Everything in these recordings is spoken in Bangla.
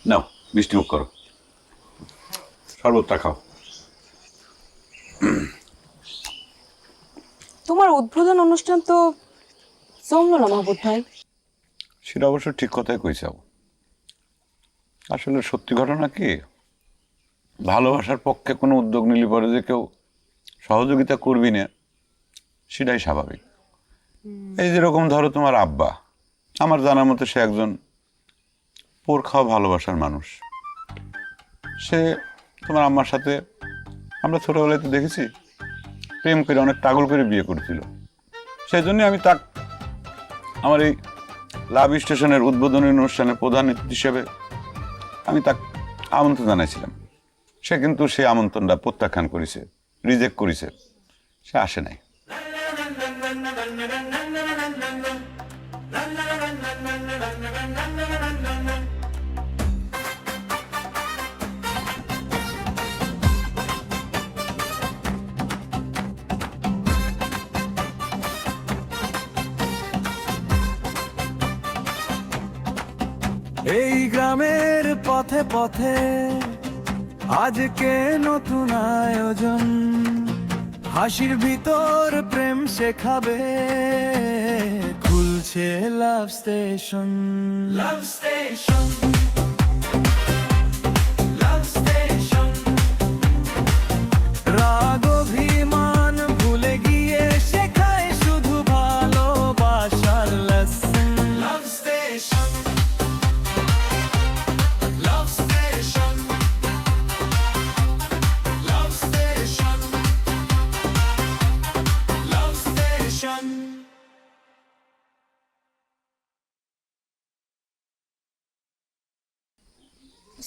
নাও মিষ্টি মুখ করো, শরবতটা খাও। তোমার উদ্বোধন অনুষ্ঠান তো জমলো না মাহবুব ভাই। সেটা অবশ্য ঠিক কথাই কইছাও। আসলে সত্যি ঘটনা কি, ভালোবাসার পক্ষে কোনো উদ্যোগ নিলে পরে যে কেউ সহযোগিতা করবি না সেটাই স্বাভাবিক। এই যেরকম ধরো তোমার আব্বা, আমার জানার মতো সে একজন পোর খাওয়া ভালোবাসার মানুষ। সে তোমার আম্মার সাথে আমরা ছোটবেলায় তো দেখেছি প্রেম করে অনেক পাগল করে বিয়ে করেছিল। সেই জন্য আমি তাক আমার এই লাভ স্টেশনের উদ্বোধনী অনুষ্ঠানের প্রধান অতিথি হিসেবে আমি তাকে আমন্ত্রণ জানাইছিলাম। সে কিন্তু সেই আমন্ত্রণটা প্রত্যাখ্যান করেছে, রিজেক্ট করেছে, সে আসে নাই। এই গ্রামের পথে পথে আজকে নতুন আয়োজন, হাসির ভিতর প্রেম শেখাবে, খুলছে লাভ স্টেশন। লাভ স্টেশন, লাভ স্টেশন, রাগ অভিমান ভুলে গিয়ে শেখায় শুধু ভালোবাসার লেসন। লাভ স্টেশন, লাভ স্টেশন, লাভ স্টেশন, লাভ স্টেশন।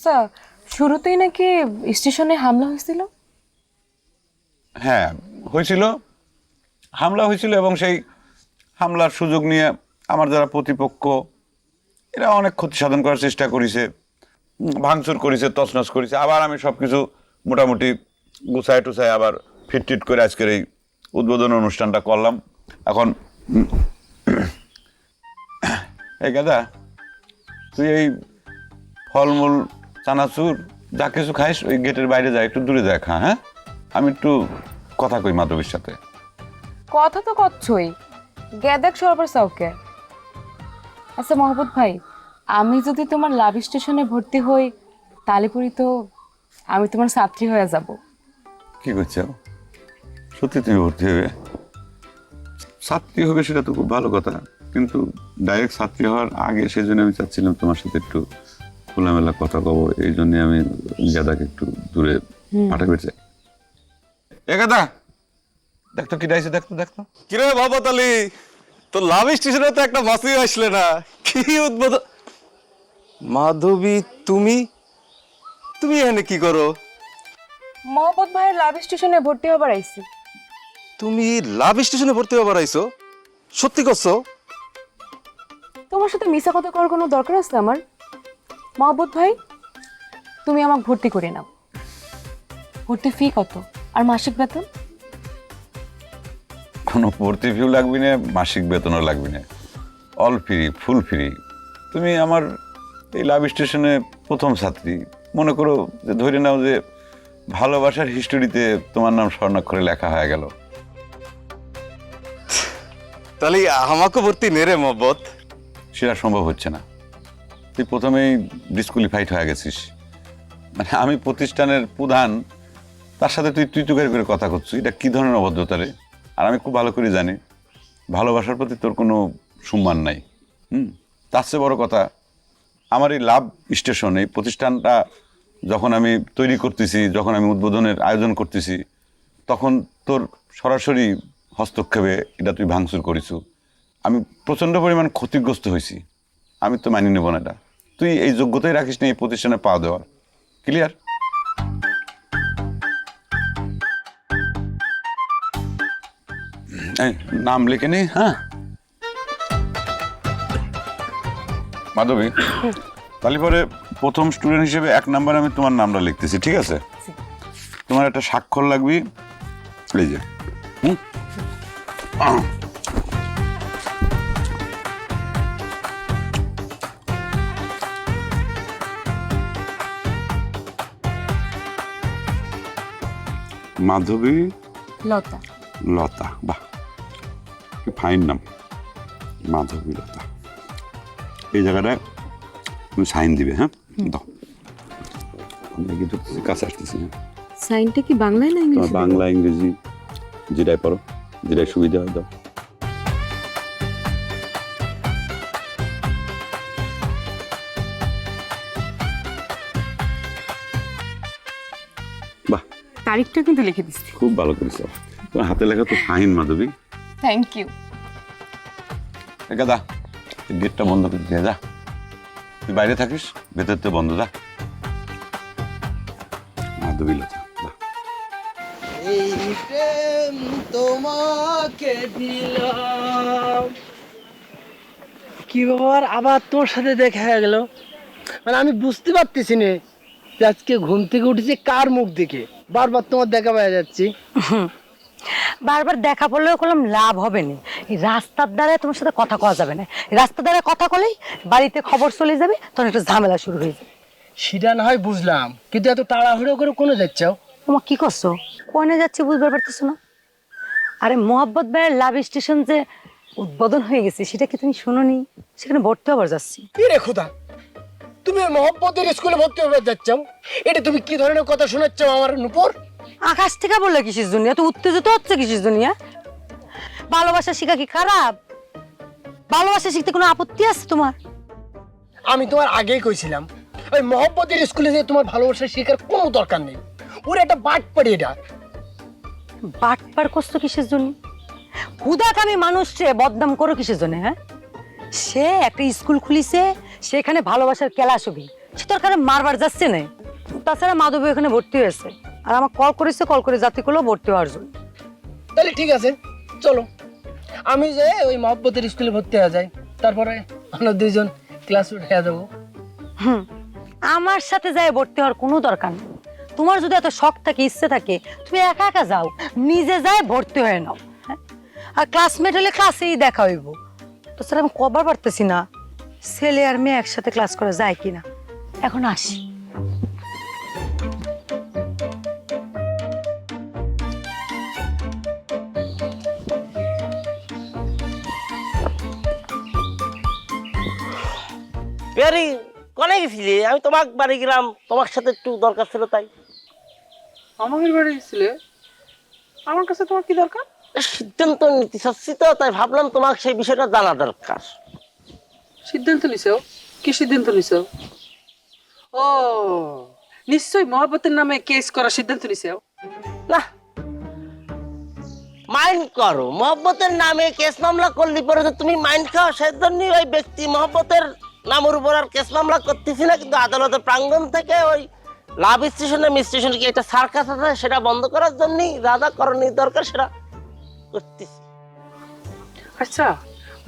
স্যার, শুরুতেই নাকি স্টেশনে হামলা হয়েছিল? হ্যাঁ হয়েছিল, হামলা হয়েছিল, এবং সেই হামলার সুযোগ নিয়ে আমার যারা প্রতিপক্ষ এরা অনেক ক্ষতি সাধন করার চেষ্টা করেছে, ভাঙচুর করেছে, তছনছ করেছে। আবার আমি সব কিছু মোটামুটি গুছায় টুছায় আবার ফিট করে আজকের এই উদ্বোধন অনুষ্ঠানটা করলাম। এখন এই গাদা, তুই এই ফলমূল চানাচুর যা কিছু খাইস ওই গেটের বাইরে যা, একটু দূরে দেখা। হ্যাঁ, আমি একটু কথা কই মাধবীর সাথে। কথা তো করছই, গেদাক সরবার চাওকে। আচ্ছা মাহবুব ভাই, আমি যদি তোমার লাভ স্টেশনে ভর্তি হই তাহলে পরি তো আমি তোমার ছাত্রী হয়ে যাব। কি করছো, সত্যি তুমি ভর্তি হবে? ছাত্রী হবে সেটা তো খুব ভালো কথা, কিন্তু ডাইরেক্ট ছাত্রী হওয়ার আগে সেই জন্য আমি চাচ্ছিলাম তোমার সাথে একটু খোলামেলা কথা কব। এই জন্য আমি গাদাকে একটু দূরে পাঠাবে চাই। এ গাদা, দেখতো কি ডাইছে, দেখতো দেখতো। কিরে বাবা তালি, তো লাভ স্টেশনে তো একটা বাসই আসলে না, কি উদ্বোধন। মাধবী, তুমি তুমি এখানে কি করো? মাহবুব ভাইয়ের লাভ স্টেশনে ভর্তি হবার আইছি। তুমি লাভ স্টেশনে ভর্তি হবার আইছো? সত্যি করছো? তোমার সাথে মিশা কথা করার কোনো দরকার আছে আমার? মাহবুব ভাই, তুমি আমাকে ভর্তি করে নাও। ভর্তি ফি কত আর মাসিক বেতন? কোনো ভর্তি ফিও লাগবি না, মাসিক বেতনও লাগবি না, অল ফ্রি, ফুল ফ্রি। তুমি আমার এই লাভ স্টেশনে প্রথম ছাত্রী। মনে করো যে ধরে নাও যে ভালোবাসার হিস্টোরিতে তোমার নাম স্বর্ণাক্ষরে লেখা হয়ে গেল। তাহলে আমাকে ভর্তি নেরে মহব্বত। সেটা সম্ভব হচ্ছে না, তুই প্রথমেই ডিসকোয়ালিফাইড হয়ে গেছিস। মানে আমি প্রতিষ্ঠানের প্রধান, তার সাথে তুই তুই তুকারি করে কথা করছিস, এটা কী ধরনের অভদ্রতা রে? আর আমি খুব ভালো করে জানি ভালোবাসার প্রতি তোর কোনো সম্মান নাই। তার চেয়ে বড় কথা, আমার এই লাভ স্টেশন, এই প্রতিষ্ঠানটা যখন আমি তৈরি করতেছি, যখন আমি উদ্বোধনের আয়োজন করতেছি, তখন তোর সরাসরি হস্তক্ষেপে এটা তুই ভাঙচুর করিস। আমি প্রচণ্ড পরিমাণ ক্ষতিগ্রস্ত হয়েছি। আমি তো মানি নেব না এটা। তুই এই যোগ্যতাই রাখিস না এই প্রতিষ্ঠানে পা দেওয়ার। ক্লিয়ার? এই নাম লিখে নি। হ্যাঁ মাধবী, তাহলে পরে প্রথম স্টুডেন্ট হিসেবে 1 নাম্বার আমি তোমার নামটা লিখতেছি, ঠিক আছে? তোমার একটা স্বাক্ষর লাগবে, এই যে। মাধবী লতা। লতা, বাহ কি ফাইন নাম, মাধবী লতা। এই জায়গাটায় তুমি সাইন দিবে, হ্যাঁ দাও। আমি কিন্তু কাছে আসতেছি। হ্যাঁ, সাইনটা কি বাংলায় না তোমার ইংলিশে? বাংলা ইংরেজি যেটাই পারো, যেটাই সুবিধা হয় দাও। বাহ, তারিখটা কিন্তু লিখে দিচ্ছি। খুব ভালো করেছো। তোমার হাতে লেখা তো ফাইন মাধবী। Thank you. গাদা গেটটা বন্ধ করে দিয়ে যা, তুই বাইরে থাকিস, ভেতর তো বন্ধ। যা মাধবী লতা, বাহ। এই প্রেম তোমাকে দিলাম। কি ব্যাপার, আবার তোর সাথে দেখা হয়ে গেল? মানে আমি বুঝতে পারতেছি না যে আজকে ঘুম থেকে উঠেছি কার মুখ দেখে বারবার তোমার দেখা পাওয়া যাচ্ছি। বারবার দেখা পড়লেও কোনো লাভ হবে না। এই রাস্তার দ্বারা তোমার সাথে কথা কওয়া যাবে না। রাস্তার দ্বারা কথা কলেই বাড়িতে খবর চলে যাবে, তখন একটা ঝামেলা শুরু হয়ে যাবে। সেটা না হয় বুঝলাম, কিন্তু এত তাড়াহুড়ো করে কোনো যাচ্ছাও? তোমার কি করছো? কোনে যাচ্ছি বুঝতে পারতেছো না? আরে মোহাব্বত ভাইয়ের লাভ স্টেশন যে উদ্বোধন হয়ে গেছে সেটা কি তুমি শোনোনি? সেখানে ভর্তি হবার যাচ্ছি। কি রে খোদা, তুমি মহব্বতের স্কুলে ভর্তি হয়ে যাচ্ছাও? এটা তুমি কি ধরনের কথা শোনাচ্ছ আমার নুপুর? আকাশ থেকে বললে কিসের জন্য এত উত্তেজিত হচ্ছে? কিসের জন্য? ভালোবাসা শিখা কি খারাপ? ভালোবাসা শিখতে কোনো আপত্তি আছে তোমার? আমি তোমার আগেই কইছিলাম ওই মহব্বতের স্কুলে যে তোমার ভালোবাসা শেখার কোনো দরকার নেই। ওর একটা বাট পাড়ি এটা। বাটপার করছো কিসের জন্য? হুদাকামি মানুষকে বদনাম করো কিসের জন্য? হ্যাঁ, সে একটা স্কুল খুলিছে, সেখানে ভালোবাসার ক্লাস হবে, সে তোর কারণে মারবার যাচ্ছে না। তাছাড়া মাধবী এখানে ভর্তি হয়েছে, আর আমার কল করেছে, কল করে জাতি করলো ভর্তি হওয়ার জন্য। তাহলে ঠিক আছে, চলো আমি যে ওই মহব্বতের স্কুলে ভর্তি হয়ে যাই, তারপরে আমরা দুইজন ক্লাস উঠে যাবো। আমার সাথে যায় ভর্তি হওয়ার কোনো দরকার নেই। তোমার যদি এত শখ থাকে, ইচ্ছে থাকে, তুমি একা একা যাও, নিজে যায় ভর্তি হয়ে নাও। হ্যাঁ, আর ক্লাসমেট হলে ক্লাসেই দেখা হইব। তো স্যার আমি কবার পারতেছি না ছেলে আর মেয়ে একসাথে ক্লাস করা যায় কিনা। এখন আসি। পেয়ারি কনে গেছিলে? আমি তোমার বাড়ি গেলাম, তোমার সাথে একটু দরকার ছিল তাই। আমাদের বাড়ি গেছিলে? আমার কাছে তোমার কি দরকার? সিদ্ধান্ত নিতে চাচ্ছি তো, তাই ভাবলাম তোমার সেই বিষয়টা জানা দরকার। সিদ্ধান্ত নিছো? কি সিদ্ধান্ত নিছো? ও নিশ্চয়ই মহব্বতের নামে কেস করা সিদ্ধান্ত নিছো। না, মাইন্ড করো, মহব্বতের নামে কেস মামলা করলি পরে তো তুমি মাইন্ড খাও, সেজন্য ওই ব্যক্তি মহব্বতের নামের উপর আর কেস মামলা করতেছি না, কিন্তু আদালতের প্রাঙ্গণ থেকে ওই লাভ স্টেশনে মিস্টেশনে কি একটা সার্কাস আছে সেটা বন্ধ করার জন্যই রাজা করণীয় দরকার সেটা করতেছি। আচ্ছা,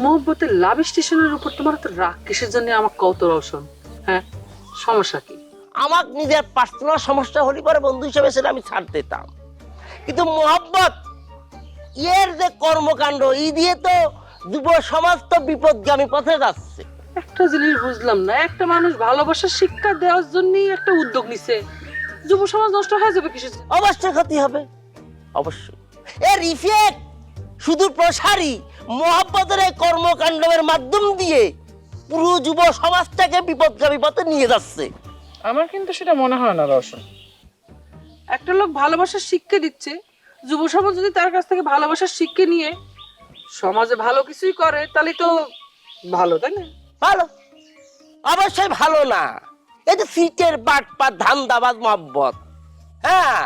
মহব্বতের লাভ স্টেশনের উপর তোমার তো রাগ কিসের জন্য? আমার কত রোশন। হ্যাঁ, সমস্যা কি? আমার নিজের পার্সোনাল সমস্যা হলে পরে বন্ধু হিসেবে সেটা আমি ছাড় দিতাম, কিন্তু মোহাব্বত এর যে কর্মকাণ্ড এই দিয়ে তো যুব সমাজ তো বিপদগামী পথে যাচ্ছে। একটা জিনিস বুঝলাম না, একটা মানুষ ভালোবাসার শিক্ষা দেওয়ার জন্যই একটা উদ্যোগ নিছে, যুব সমাজ নষ্ট হয়ে যাবে কিসের জন্য? অবশ্যই ক্ষতি হবে, অবশ্যই। এর ইফেক্ট শুধু প্রসারী মোহাব্বতের এই কর্মকাণ্ডের মাধ্যম দিয়ে পুরো যুব সমাজটাকে বিপদগামী পথে নিয়ে যাচ্ছে। আমার কিন্তু সেটা মনে হয় না রওশন। একটা লোক ভালোবাসার শিক্ষা দিচ্ছে, যুব সমাজ যদি তার কাছ থেকে ভালোবাসার শিক্ষা নিয়ে সমাজে ভালো কিছুই করে তাহলে তো ভালো, তাই না? ভালো, অবশ্যই ভালো না। এই যে সিটের বাটপাত ধান্দাবাজ মহব্বত, হ্যাঁ,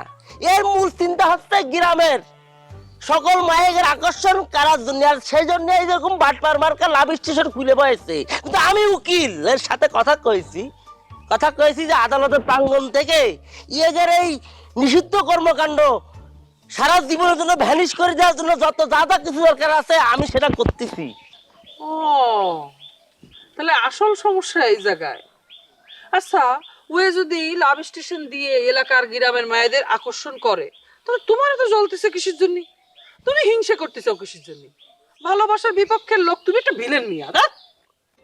এর মূল চিন্তা হচ্ছে গ্রামের সকল মায়ের আকর্ষণ করার জন্য, আর সেই জন্য এইরকম বাটপার মার্কা লাভ স্টেশন খুলে বসেছে। কিন্তু আমি উকিল এর সাথে কথা কয়েছি যে আদালতের প্রাঙ্গণ থেকে ইয়েদের এই নিষিদ্ধ কর্মকাণ্ড সারা জীবনের জন্য ভ্যানিশ করে দেওয়ার জন্য যত যা যা কিছু দরকার আছে আমি সেটা করতেছি। ও, তাহলে আসল সমস্যা এই জায়গায়। আচ্ছা, ওয়ে যদি লাভ স্টেশন দিয়ে এলাকার গ্রামের মায়েদের আকর্ষণ করে, তাহলে তোমার তো জ্বলতেছে কিসের জন্য? তুমি হিংসা করতেছো কিসের জন্য? ভালোবাসার বিপক্ষের লোক তুমি, একটা ভিলেন মিয়া।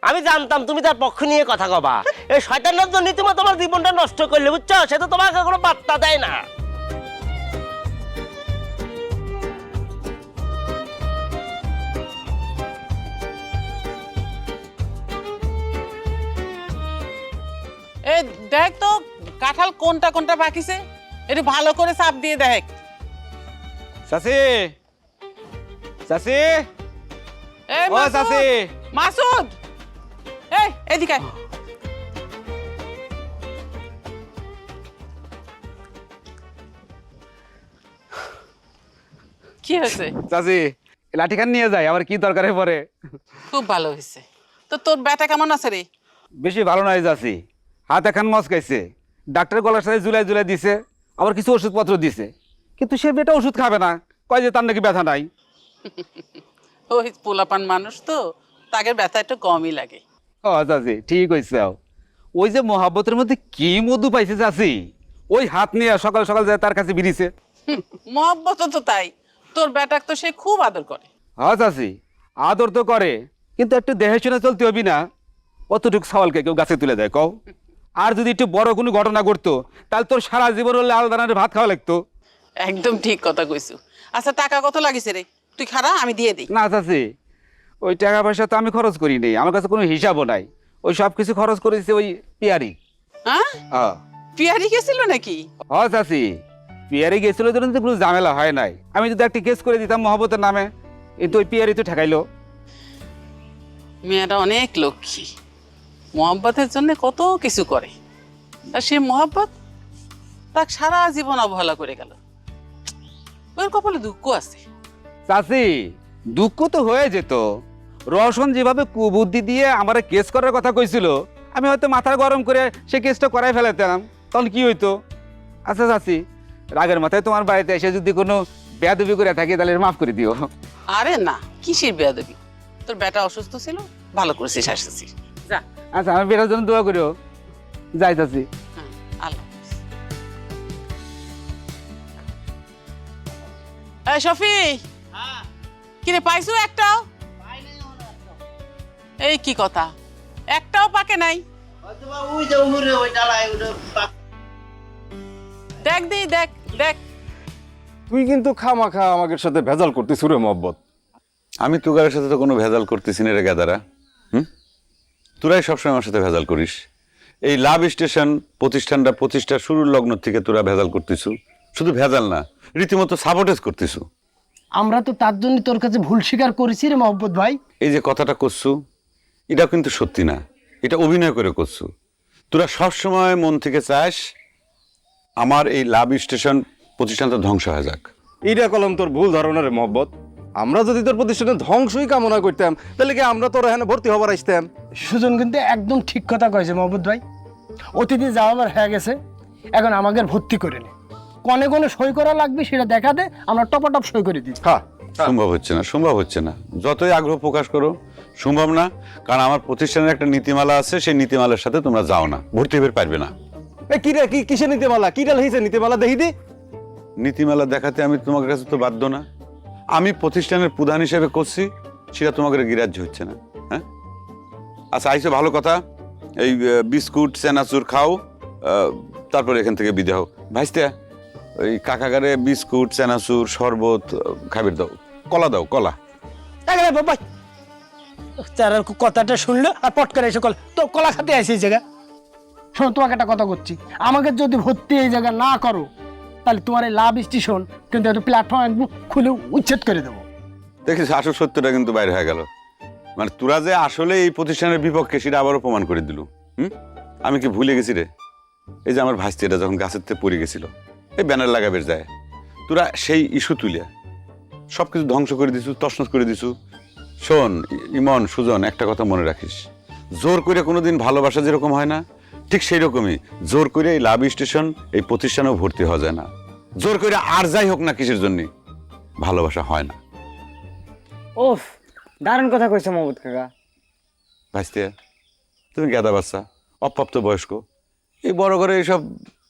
আমি জানতাম তুমি তার পক্ষ নিয়ে কথা কবা। এই শয়তানের জন্য তুমি তোমার জীবনটা নষ্ট করলে, বুঝছো? সে তো তোমাকে কোনো বার্তা দেয় না। এই দেখ তো কাঁঠাল কোনটা কোনটা পাকিছে, একটু ভালো করে চাপ দিয়ে দেখ। চাচি চাচি এই ও চাচি মাসুদ, এই এদিকে আয়। কি হয়েছে? চাচি লাঠিখান নিয়ে যায়, আমার কি দরকারে পড়ে। খুব ভালো হয়েছে। তো তোর ব্যাটা কেমন আছে রে? বেশি ভালো নয় চাচি, হাত এখন মচকাইছে, ডাক্তার গলার সাথে ঝুলাই ঝুলাই দিছে, আবার কিছু ওষুধপত্র দিছে, কিন্তু সে বেটা ওষুধ খাবে না, কয় যে তার নাকি ব্যথা নাই। ওই পোলাপান মানুষ তো, তাকে ব্যথা একটু কমই লাগে। ও চাচি ঠিক হয়েছে। ওই যে মহাব্বতের মধ্যে কি মধু পাইছে চাচি, ওই হাত নিয়ে সকাল সকাল যায় তার কাছে বিড়িছে। মহব্বত তো তাই, তোর ব্যাটাক তো সে খুব আদর করে। হ্যাঁ চাচি আদর তো করে, কিন্তু একটু দেহে শুনে চলতে হবি না? অতটুকু সওয়ালকে কেউ গাছে তুলে দেয় কও? আর যদি একটু বড় কোনো ঘটনা ঘটতো তাহলে তোর সারা জীবন লাল দানার ভাত খাওয়া লাগতো। একদম ঠিক কথা কইছু। আচ্ছা টাকা কত লাগিছে রে? তুই খারা, আমি দিয়ে দিই। না চাচি, ওই টাকা পয়সা তো আমি খরচ করি নি, আমার কাছে কোনো হিসাবও নাই। ওই সব কিছু খরচ করেছে ওই পিয়ারি। হ্যাঁ, হ্যাঁ পিয়ারি গেছিল নাকি? হ্যাঁ চাচি, পিয়ারি গেছিল জন্য তো কোনো ঝামেলা হয় নাই। আমি যদি একটা কেস করে দিতাম মহব্বতের নামে, কিন্তু ওই পিয়ারি তো ঠেকাইলো। মেয়েটা অনেক লক্ষ্মী, মহব্বতের জন্য কত কিছু করে, আর সে মহব্বত তাকে সারা জীবন অবহেলা করে গেল। ওর কপালে দুঃখ আছে। চাচি দুঃখ তো হয়ে যেত, রওশন যেভাবে কুবুদ্ধি দিয়ে আমার কেস করার কথা কইছিল, আমি হয়তো মাথা গরম করে সে কেসটা করাই ফেলাতাম, তখন কি হইতো? আচ্ছা চাচি, রাগের মাথায় তোমার বাড়িতে এসে যদি কোনো বেয়াদবি করে থাকি তাহলে মাফ করে দিও। আরে না, কিসের বেয়াদবি? তোর বেটা অসুস্থ ছিল, ভালো করেছিস আসতেছিস। যা। আচ্ছা আমি বেটার জন্য দোয়া করিও। যাই চাচি। হ্যাঁ, আল্লাহ হাফেজ। এই শফি, কিরে পাইছো একটাও? এই কি কথা, একটাও পাকে নাই? দেখ দি, দেখ দেখ। তুই কিন্তু খামাখা আমাদের সাথে ভেজাল করতিস রে মহব্বত। আমি তুগারের সাথে তো কোনো ভেজাল করতেছি না রে গাদারা। তোরাই সবসময় আমার সাথে ভেজাল করিস। এই লাভ স্টেশন প্রতিষ্ঠানটা প্রতিষ্ঠার শুরুর লগ্ন থেকে তোরা ভেজাল করতেছু। শুধু ভেজাল না, রীতিমতো সাবোটেজ করতেছু। আমরা তো তার জন্য তোর কাছে ভুল স্বীকার করেছি রে মহব্বত ভাই। এই যে কথাটা করছু, এটা কিন্তু সত্যি না, এটা অভিনয় করে করছু। তোরা সবসময় মন থেকে চাস আমার এই লাভ স্টেশন প্রতিষ্ঠানটা ধ্বংস হয়ে যাক। এইটা কলম তোর ভুল ধারণা রে মহব্বত। আমরা যদি তোর প্রতিষ্ঠানে ধ্বংসই কামনা করতাম তাহলে কি আমরা তোর এখানে ভর্তি হবার আসতাম? সুজন কিন্তু একদম ঠিক কথা কয়েছে মহব্বত ভাই। অতীতে যাওয়া আমার হয়ে গেছে, এখন আমাকে ভর্তি করে নে। কনে কনে সই করা লাগবে সেটা দেখা দে, আমরা টপাটপ সই করে দিই। হ্যাঁ সম্ভব হচ্ছে না, সম্ভব হচ্ছে না। যতই আগ্রহ প্রকাশ করো সম্ভব না, কারণ আমার প্রতিষ্ঠানের একটা নীতিমালা আছে, সেই নীতিমালার সাথে তোমরা যাও না, ভর্তি হতে পারবে না। কি রে, কি কিসের নীতিমালা? কিটা লিখেছে নীতিমালা দেখি দি। নীতিমালা দেখাতে আমি তোমার কাছে তো বাধ্য না। আমি প্রতিষ্ঠানের প্রধান হিসেবে করছি, সেটা তোমাকে গ্রাহ্য হচ্ছে না। হ্যাঁ আচ্ছা, আইসো ভালো কথা। এই বিস্কুট চানাচুর খাও, তারপরে এখান থেকে বিদে হও। ভাইস্তে ওই কাকাগারে বিস্কুট চানাচুর শরবত খাবার দাও, কলা দাও, কলা। বাবা তার কথাটা শুনলো আর পট করে এসে তো কলা খাতে আসে এই জায়গা। শোনো, তোমাকে একটা কথা করছি, আমাকে যদি ভর্তি এই জায়গা না করো তাহলে তোমার এই লাভ স্টেশন কিন্তু একটা প্ল্যাটফর্ম একদম খুলে উচ্ছেদ করে দেবো। দেখিস আসল সত্যটা কিন্তু বাইরে হয়ে গেল। মানে তোরা যে আসলে এই প্রতিষ্ঠানের বিপক্ষে সেটা আবারও প্রমাণ করে দিল। আমি কি ভুলে গেছি রে? এই যে আমার ভাস্তিটা যখন গাছের থেকে পড়ে গেছিল, এই ব্যানার লাগাবের যায়, তোরা সেই ইস্যু তুলে সবকিছু ধ্বংস করে দিছু, তছনছ করে দিছু। শোন ইমন, সুজন, একটা কথা মনে রাখিস, জোর করে কোনোদিন ভালোবাসা যেরকম হয় না, ঠিক সেই রকমই জোর করে এই লাভ স্টেশন এই প্রতিষ্ঠানেও ভর্তি হওয়া যায় না। জোর করে আর যাই হোক না কিসের জন্য, ভালোবাসা হয় না। ওফ, দারুণ কথা কইছে মহম্মদ কাকা। ভাইস্তে তুমি গেদা বাচ্চা, অপ্রাপ্ত বয়স্ক, এই বড় করে এইসব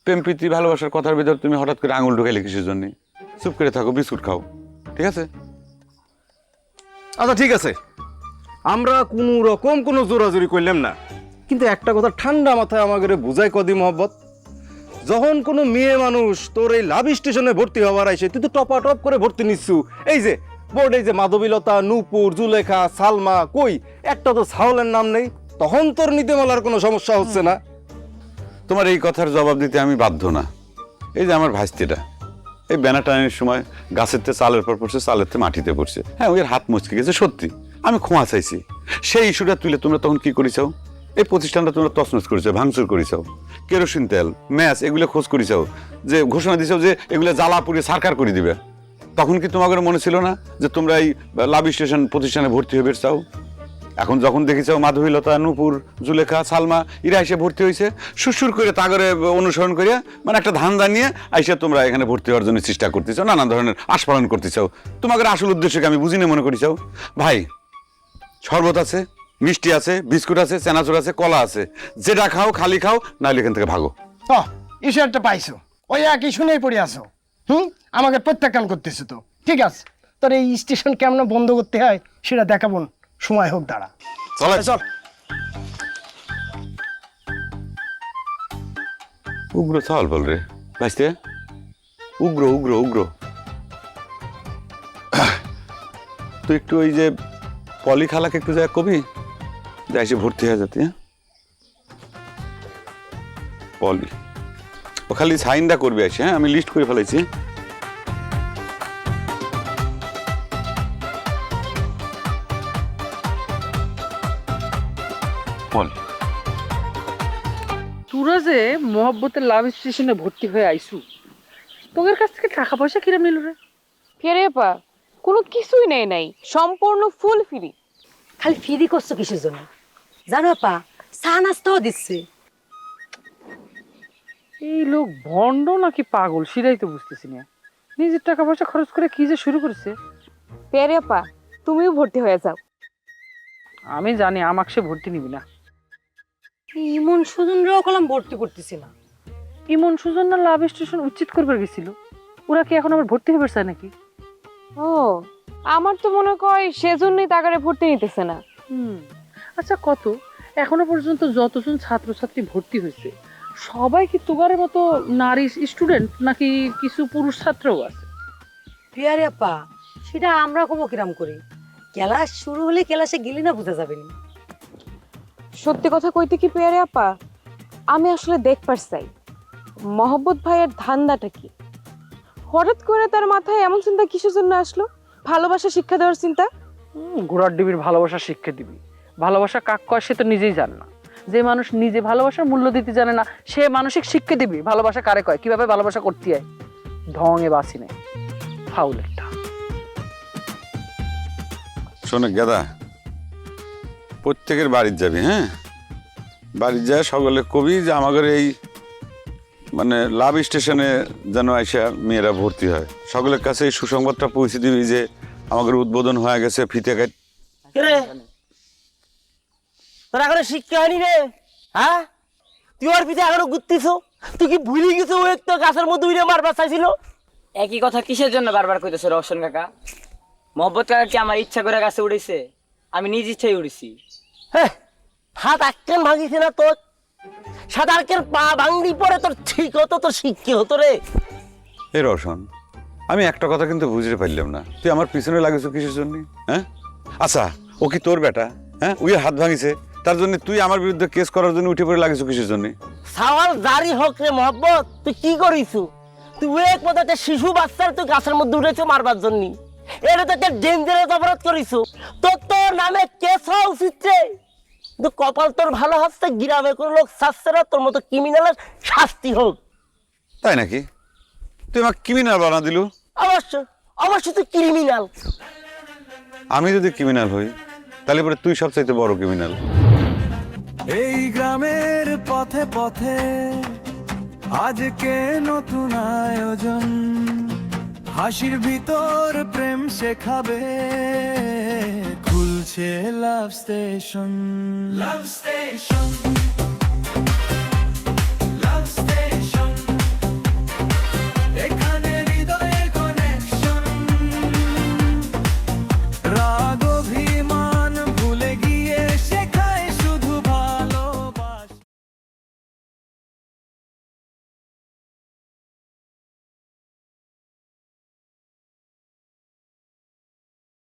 প্রেম প্রীতি ভালোবাসার কথার ভিতর তুমি হঠাৎ করে আঙুল ঢুকাইলে কিসের জন্য? চুপ করে থাকো, বিস্কুট খাও, ঠিক আছে? আচ্ছা ঠিক আছে, আমরা কোনো রকম কোনো জোরাজুরি করলাম না, কিন্তু একটা কথা ঠান্ডা মাথায় আমাকে বুঝাই কদি মহব্বত, যখন কোনো মেয়ে মানুষ তোর এই লাভ স্টেশনে ভর্তি হওয়ার আইসে, তুই তো টপাটপ করে ভর্তি নিচ্ছু। এই যে বোর্ড, এই যে মাধবীলতা, নূপুর, জুলেখা, সালমা, কই একটা তো সাউলের নাম নেই, তখন তোর নীতিমালার কোনো সমস্যা হচ্ছে না। তোমার এই কথার জবাব দিতে আমি বাধ্য না। এই যে আমার ভাইস্তিটা এই ব্যানা টানের সময় গাছের তে চালের পর পড়ছে, চালের তে মাটিতে পড়ছে। হ্যাঁ, ওই হাত মুচকে গেছে সত্যি, আমি ক্ষমা চাইছি। সেই ইস্যুটা তুলে তোমরা তখন কি করেছাও? এই প্রতিষ্ঠানটা তোমরা তছনছ করেছো, ভাঙচুর করেছাও, কেরোসিন তেল, ম্যাচ এগুলো খোঁজ করেছাও, যে ঘোষণা দিছাও যে এগুলো জ্বালা পুড়িয়ে সরকার করে দিবে। তখন কি তোমাদের মনে ছিল না যে তোমরা এই লাভ স্টেশন প্রতিষ্ঠানে ভর্তি হবে চাও? এখন যখন দেখেছো মাধবীলতা, নূপুর, জুলেখা, সালমা এরা এসে ভর্তি হয়েছে, সুরসুর করে তাগরে অনুসরণ করিয়া মানে একটা ধান্দা নিয়ে আইসা তোমরা এখানে ভর্তি হওয়ার জন্য চেষ্টা করতেছো, নানা ধরনের আস্ফালন করতেছো। তোমাদের আসল উদ্দেশ্যকে আমি বুঝিনে মনে করিছাও। ভাই, শরবত আছে, মিষ্টি আছে, বিস্কুট আছে, চানাচুর আছে, কলা আছে, যেটা খাও খালি খাও, নাহলে এখান থেকে ভাগো। ইস্যু একটা পাইছো, ওই একই শুনেই পড়ে আসো। আমাকে প্রত্যাখ্যান করতেছো তো, ঠিক আছে। তোর এই স্টেশন কেমন বন্ধ করতে হয় সেটা দেখাবো, সময় হোক, দাঁড়া। চল চল। উগ্র চাল বল রে ভাইস্তে, উগ্র উগ্র উগ্র। তুই একটু ওই যে পলি খালাকে একটু যায় কবি, যাই সে ভর্তি হয়ে যেতে। হ্যাঁ, পলি ও খালি সাইনটা করবি আসে। হ্যাঁ, আমি লিস্ট করে ফেলাইছি। পলি, তোরা যে মহব্বতের লাভ স্টেশনে ভর্তি হয়ে আইসু, তোদের কাছ থেকে টাকা পয়সা কিরম নিল রে? ফেরে আপা, কোনো কিছুই নেই, নাই সম্পূর্ণ ফুল ফ্রি। খালি ফিরি করছো কিসের জন্য জানো আপা? চা নাস্তাও দিচ্ছে। এই লোক ভণ্ড নাকি পাগল সেটাই তো বুঝতেছি না। নিজের টাকা পয়সা খরচ করে কি যে শুরু করেছে। ফেরে আপা, তুমিও ভর্তি হয়ে যাও। আমি জানি আমাকে সে ভর্তি নিবি না। ইমন সুজনরাও কলম ভর্তি করতেছি না। ইমন সুজন না লাভ স্টেশন উচিত করবার গেছিল, ওরা কি এখন আবার ভর্তি হবে চায় নাকি? ও, আমার তো মনে হয় সেজন্যই তাগারে ভর্তি নিতেছে না। আচ্ছা, কত এখনো পর্যন্ত যতজন ছাত্রছাত্রী ভর্তি হয়েছে সবাই কি তোগারের মতো নারী স্টুডেন্ট নাকি কিছু পুরুষ ছাত্রও আছে? পিয়ারে আপা, সেটা আমরা কমো কিরাম করি? ক্লাস শুরু হলে ক্লাসে গেলি না বোঝা যাবে না। সত্যি কথা কইতে কি পেয়ারে আপা, আমি আসলে দেখবার চাই মহব্বত ভাইয়ের ধান্দাটা কি। হঠাৎ করে তার মাথায় এমন চিন্তা কিসের জন্য আসলো? ভালোবাসা শিক্ষা দেওয়ার চিন্তা? ঘোড়ার ডিবির ভালোবাসা শিক্ষা দিবি? ভালোবাসা কাক কয় সে তো নিজেই জানে না। যে মানুষ নিজে ভালোবাসার মূল্য দিতে জানে না, সে মানসিক শিক্ষা দিবি ভালোবাসা কারে কয়, কিভাবে ভালোবাসা করতে হয়। ঢং এ বাসি নেই, ফাউল একটা। শোনে গেদা, প্রত্যেকের বাড়ির যাবি। হ্যাঁ, বাড়ির যায় সকলে কবি যে আমাদের এই মানে লাভ স্টেশনে যেন আইসা মেয়েরা ভর্তি হয়। সকলের কাছে এই সুসংবাদটা পৌঁছে দিবি যে আমাদের উদ্বোধন হয়ে গেছে, ফিতে কাট। তোর এখনো শিক্ষা হয়নি রে? হ্যাঁ, তুই ওর পিছিয়ে এখনো ঘুরতিস? তুই কি ভুলে গেছো ও একটা গাছের মধ্যে উড়ে মারবার চাইছিল? একই কথা কিসের জন্য বারবার কইতেছো রওশন কাকা? মহব্বত কাকা কি আমার ইচ্ছা করে গাছে উড়েছে? আমি নিজ ইচ্ছাই উড়েছি। হ্যাঁ, হাত আক্কেন ভাঙিছে না তোর? সাদা আক্কেন পা ভাঙলি পরে তোর ঠিক হতো, তোর শিক্ষা হতো রে। এ রওশন, আমি একটা কথা কিন্তু বুঝতে পারলাম না, তুই আমার পিছনে লাগিস কিসের জন্য? হ্যাঁ, আচ্ছা ও কি তোর বেটা? হ্যাঁ, ওই হাত ভাঙিছে তার জন্য তুই আমার বিরুদ্ধে কেস করার জন্য উঠে পড়ে লাগিস কিসের জন্য? সাওয়াল জারি হোক রে মহব্বত, তুই কি করিস? তুই এক মতো একটা শিশু বাচ্চার তুই গাছের মধ্যে উঠেছো মারবার জন্য। এটা তো একটা ডেঞ্জারাস অপরাধ করিস। তোর নামে কেস হওয়া উচিত রে। কিন্তু কপাল তোর ভালো হচ্ছে, গ্রামে কোনো লোক চাচ্ছে না তোর মতো ক্রিমিনালের শাস্তি হোক। তাই নাকি? তুই আমাকে ক্রিমিনাল বানা দিলু? অবশ্যই তুই ক্রিমিনাল। আমি যদি ক্রিমিনাল হই তাহলে পরে তুই সবচাইতে বড় ক্রিমিনাল। এই গ্রামের পথে পথে আজকে নতুন আয়োজন, হাসির ভিতর প্রেম শেখাবে, খুলছে লাভ স্টেশন। লাভ স্টেশন।